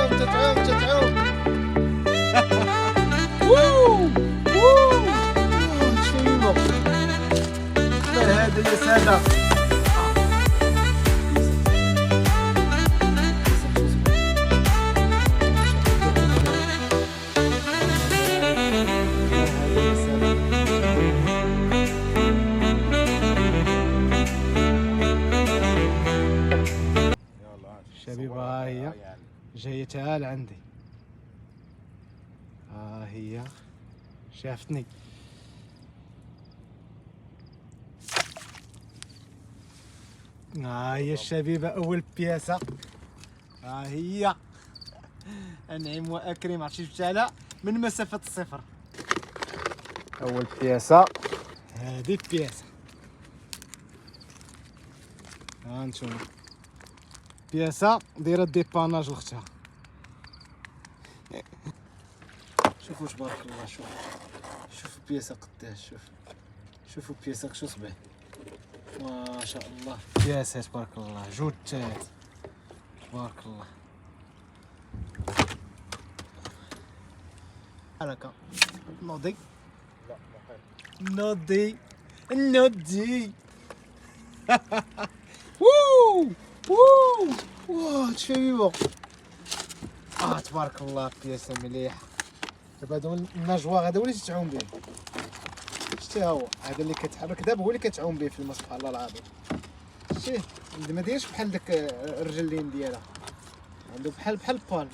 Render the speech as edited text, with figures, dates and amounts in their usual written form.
تتعوم شنو هذا يا سادة؟ شبيبة ها هي جاية تعال عندي، ها هي شافتني. ها هي الشبيبة أول بياسة، ها هي أنعم وأكرم. عرفتي جبتها لها من مسافة الصفر. أول بياسة هذه بياسة، ها نتوما بياسة دايرة ديباناج لختها. شوفوا تبارك الله، شوفوا بياسة قداش، شوفوا بياسة شو صبح ما شاء الله. بياسة تبارك الله، جوج تاعات تبارك الله. هكا نوضي نوضي نوضي ووو ووو واه شبيبة. تبارك الله بياسة مليحة. دابا هادو النجوى هذا هو اللي تتعوم به، شتي ها هو هذا اللي كتحرك دابا هو اللي كتعوم به في الماء. سبحان الله العظيم. شتيه ما دايرش بحال داك الرجلين ديالها، عنده بحال البال.